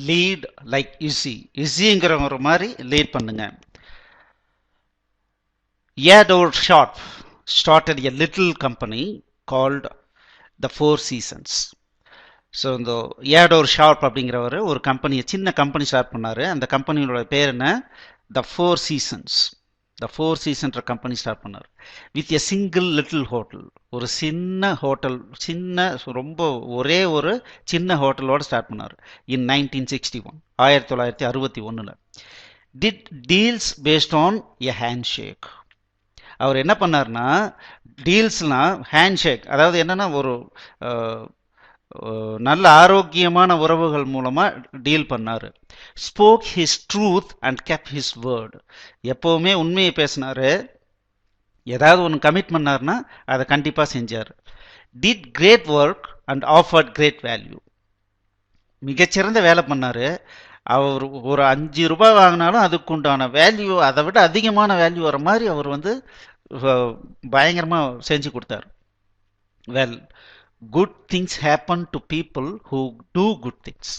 Lead like இஸிங்கிற ஒரு மாதிரி lead பண்ணுங்க. Theodore Sharp started a little company called the Four Seasons. So இந்த ஏடோர் sharp அப்படிங்கிறவர் ஒரு கம்பெனியை சின்ன கம்பெனி ஸ்டார்ட் பண்ணார். அந்த கம்பெனியோட பேர் என்ன? The four seasons. The four சீசன்ற கம்பெனி ஸ்டார்ட் பண்ணார் with a single little hotel. ஒரு சின்ன ஹோட்டல், ரொம்ப ஒரே ஒரு சின்ன ஹோட்டலோடு ஸ்டார்ட் பண்ணார் in 1961, 1961. Did deals based on a handshake. அவர் என்ன பண்ணார்னா, டீல்ஸ்னா ஹேண்ட் ஷேக், அதாவது என்னன்னா ஒரு நல்ல ஆரோக்கியமான உறவுகள் மூலமா டீல் பண்ணாரு. Spoke his truth and kept his word. எப்பவுமே உண்மையை பேசினாரு. ஏதாவது ஒன்று கமிட் பண்ணார்னா அதை கண்டிப்பா செஞ்சார். Did great work and offered great value. மிகச்சிறந்த வேலை பண்ணாரு. அவர் ஒரு 5 ரூபாய் வாங்கினாலும் அதுக்குண்டான வேல்யூ, அதை விட அதிகமான வேல்யூ வர மாதிரி அவர் பயங்கரமா செஞ்சு கொடுத்தார். Well, good things happen to people who do good things.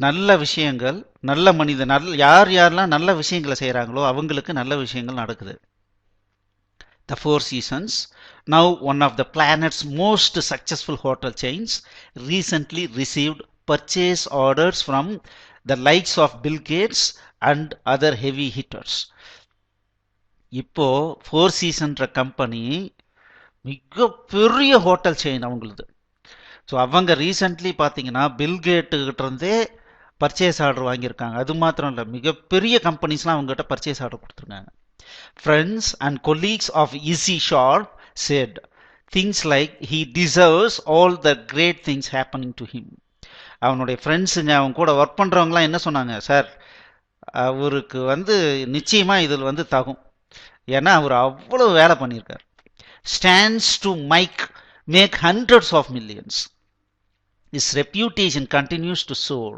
நல்ல விஷயங்கள், நல்ல மனிதன், யாரெல்லாம் நல்ல விஷயங்களை செய்கிறாங்களோ அவங்களுக்கு நல்ல விஷயங்கள் நடக்குது. The Four Seasons, now one of the planet's most successful hotel chains, recently received purchase orders from the likes of Bill Gates and other heavy hitters. இப்போ ஃபோர் சீசன்ற கம்பெனி மிகப்பெரிய ஹோட்டல் செயின் அவங்களுது. ஸோ அவங்க recently பார்த்தீங்கன்னா பில்கேட்டுக்கிட்ட இருந்தே purchase order வாங்கியிருக்காங்க. அது மாத்திரம் இல்லை, மிகப்பெரிய கம்பெனிஸ்லாம் அவங்ககிட்ட பர்ச்சேஸ் ஆர்டர் கொடுத்துருக்காங்க. Friends and colleagues of Issy Sharp said things like he deserves all the great things happening to him. அவனுடைய ஃப்ரெண்ட்ஸுங்க, அவங்க கூட ஒர்க் பண்ணுறவங்களாம் என்ன சொன்னாங்க? சார், அவருக்கு நிச்சயமாக இதில் தகும், ஏன்னா அவர் அவ்வளோ வேலை பண்ணியிருக்கார். Stands to make hundreds of millions. His reputation continues to soar.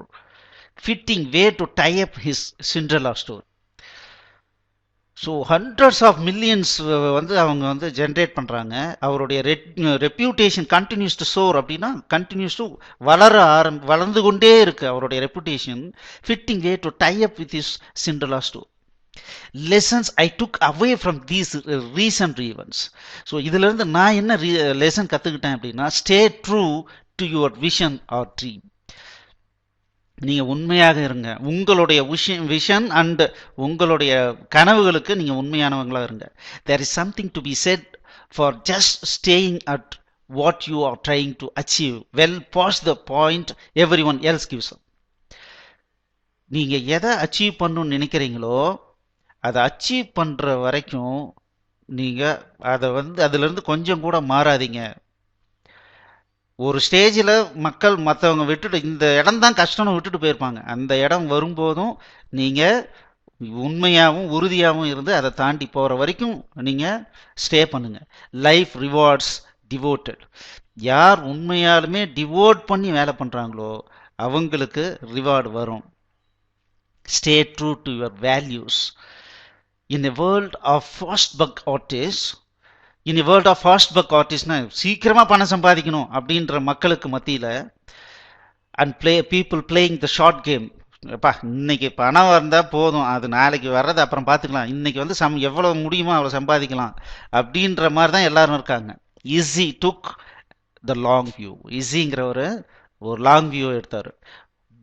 Fitting way to tie up his Cinderella story. So hundreds of millions அவங்க ஜென்ரேட் பண்ணுறாங்க. அவருடைய ரெப்யூட்டேஷன் கண்டினியூஸ் டு சோர். அப்படின்னா கண்டினியூஸ் டு வளர்ந்து கொண்டே இருக்கு அவருடைய reputation. Fitting way to tie up with is Cinderella story. Lessons I took away from these recent events. So இதிலிருந்து நான் என்ன லெசன் கற்றுக்கிட்டேன் அப்படின்னா, stay true to your vision or dream. நீங்க உண்மையாக இருங்க. உங்களுடைய விஷன் அண்ட் உங்களுடைய கனவுகளுக்கு நீங்க உண்மையானவங்களா இருங்க. There is something to be said for just staying at what you are trying to achieve well past the point everyone else gives up. நீங்க எதை அச்சீவ் பண்ணணும்னு நினைக்கிறீங்களோ அதை அச்சீவ் பண்ற வரைக்கும் நீங்க அதை அதுல இருந்து கொஞ்சம் கூட மாறாதீங்க. ஒரு ஸ்டேஜில் மக்கள் மற்றவங்க விட்டுட்டு, இந்த இடம் தான் கஷ்டம்னு விட்டுட்டு போயிருப்பாங்க. அந்த இடம் வரும்போதும் நீங்கள் உண்மையாகவும் உறுதியாகவும் இருந்து அதை தாண்டி போகிற வரைக்கும் நீங்கள் ஸ்டே பண்ணுங்க. Life rewards devoted. யார் உண்மையாலுமே டிவோட் பண்ணி வேலை பண்ணுறாங்களோ அவங்களுக்கு ரிவார்டு வரும். Stay true to your values. In a world of fast buck artists, in a world of fast buck ஆர்டிஸ்ட்னா சீக்கிரமா பணம் சம்பாதிக்கணும் அப்படின்ற மக்களுக்கு மத்தியில் and people playing the short game. எப்பா, இன்னைக்கு பணம் வந்தால் போதும், அது நாளைக்கு வர்றது அப்புறம் பார்த்துக்கலாம், இன்னைக்கு எவ்வளோ முடியுமோ அவ்வளோ சம்பாதிக்கலாம் அப்படின்ற மாதிரி தான் எல்லாரும் இருக்காங்க. Issy took the long view. ஈஸிங்கிற ஒரு லாங் வியூ எடுத்தார்.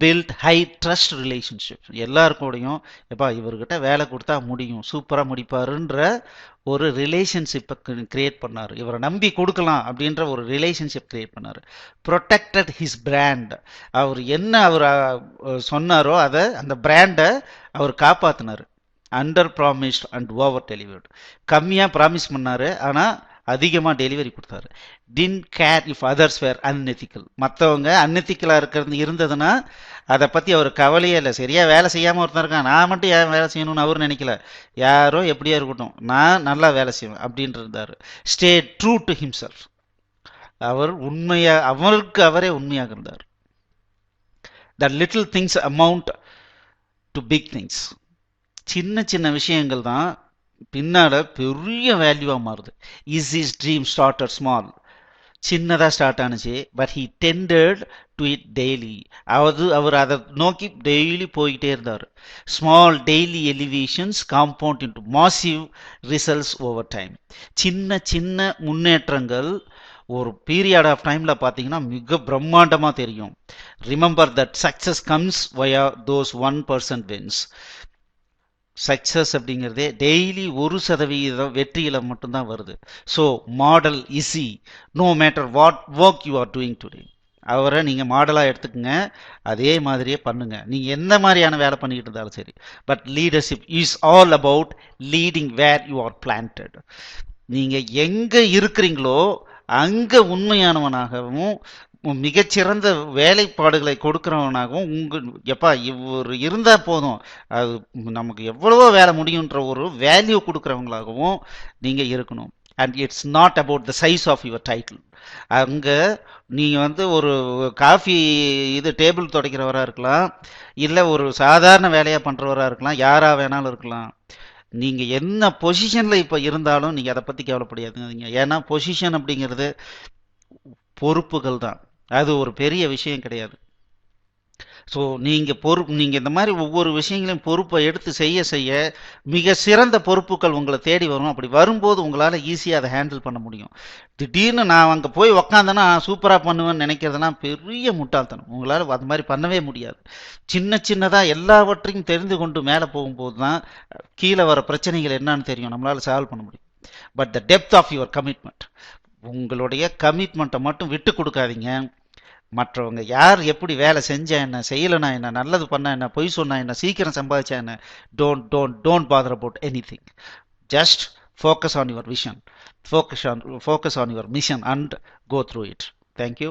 Build high trust relationship. எல்லாருக்கூடையும் எப்பா இவர்கிட்ட வேலை கொடுத்தா முடியும், சூப்பராக முடிப்பாருன்ற ஒரு ரிலேஷன்ஷிப்பை கிரியேட் பண்ணார். இவரை நம்பி கொடுக்கலாம் அப்படின்ற ஒரு ரிலேஷன்ஷிப் கிரியேட் பண்ணார். Protected his brand. அவர் என்ன அவர் சொன்னாரோ அதை, அந்த பிராண்டை அவர் காப்பாற்றினார். Under promised and over delivered. கம்மியாக ப்ராமிஸ் பண்ணார், ஆனால் அதிகமாக டெலிவரி கொடுத்தாரு. Didn't care if others were unethical. மற்றவங்க அன்எத்திக்கலாக இருந்ததுன்னா அதை பற்றி அவர் கவலையே இல்லை. சரியாக வேலை செய்யாமல் ஒருத்தர் இருக்கான், நான் மட்டும் ஏன் வேலை செய்யணும்னு அவர் நினைக்கல. யாரோ எப்படியா இருக்கட்டும், நான் நல்லா வேலை செய்வேன் அப்படின்ட்டு இருந்தார். Stay true to himself. அவர் அவருக்கு அவரே உண்மையாக இருந்தார். The little things amount to big things. சின்ன சின்ன விஷயங்கள் தான் பின்னால பெரிய வேல்யூவா மாறுது. His his dream started small. சின்னதாக ஸ்டார்ட் ஆனுச்சு, but he tended to it daily. அவர் அதை நோக்கி டெய்லி போய்கிட்டே இருந்தார். Small daily elevations compound into massive results over time. சின்ன சின்ன முன்னேற்றங்கள் ஒரு பீரியட் ஆஃப் டைமில் பார்த்தீங்கன்னா மிக பிரம்மாண்டமாக தெரியும். Remember that success comes via those 1% wins. Success அப்படிங்கிறதே டெய்லி 1% வெற்றியில் மட்டும்தான் வருது. So model Issy no matter what work you are doing today. அவரை நீங்கள் மாடலாக எடுத்துக்கங்க, அதே மாதிரியே பண்ணுங்க. நீங்கள் எந்த மாதிரியான வேலை பண்ணிக்கிட்டு இருந்தாலும் சரி. But leadership is all about leading where you are planted. நீங்கள் எங்கே இருக்கிறீங்களோ அங்கே உண்மையானவனாகவும் மிகச்சிறந்த வேலைப்பாடுகளை கொடுக்கிறவனாகவும் எப்பா இவர் இருந்தால் போதும், அது நமக்கு எவ்வளவோ வேலை முடியுன்ற ஒரு வேல்யூ கொடுக்குறவங்களாகவும் நீங்கள் இருக்கணும். And it's not about the size of your title. அங்கே நீங்கள் ஒரு காஃபி டேபிள் துடைக்கிறவராக இருக்கலாம், இல்லை ஒரு சாதாரண வேலையாக பண்ணுறவராக இருக்கலாம், யாராக வேணாலும் இருக்கலாம். நீங்கள் என்ன பொசிஷனில் இப்போ இருந்தாலும் நீங்கள் அதை பற்றி கவலைப்படாதீங்க. ஏன்னா பொசிஷன் அப்படிங்கிறது பொறுப்புகள் தான், அது ஒரு பெரிய விஷயம் கிடையாது. ஸோ நீங்கள் இந்த மாதிரி ஒவ்வொரு விஷயங்களையும் பொறுப்பை எடுத்து செய்ய செய்ய மிக சிறந்த பொறுப்புகள் உங்களை தேடி வரும். அப்படி வரும்போது உங்களால் ஈஸியாக அதை ஹேண்டில் பண்ண முடியும். திடீர்னு நான் அங்கே போய் உக்காந்தேன்னா சூப்பராக பண்ணுவேன்னு நினைக்கிறதுலாம் பெரிய முட்டாள்தனம். உங்களால் அது மாதிரி பண்ணவே முடியாது. சின்ன சின்னதாக எல்லாவற்றையும் தெரிந்து கொண்டு மேலே போகும்போது தான் கீழே வர பிரச்சனைகள் என்னன்னு தெரியும், நம்மளால் சால்வ் பண்ண முடியும். But the depth of your commitment, உங்களுடைய கமிட்மெண்ட்டை மட்டும் விட்டு கொடுக்காதீங்க. மற்றவங்க யார் எப்படி வேலை செஞ்சா என்ன, செய்யலைனா என்ன, நல்லது பண்ணா என்ன, பொய் சொன்னா என்ன, சீக்கிரம் சம்பாதிச்சா என்ன, don't father about anything. Just focus on your vision, focus on your mission and go through it. Thank you.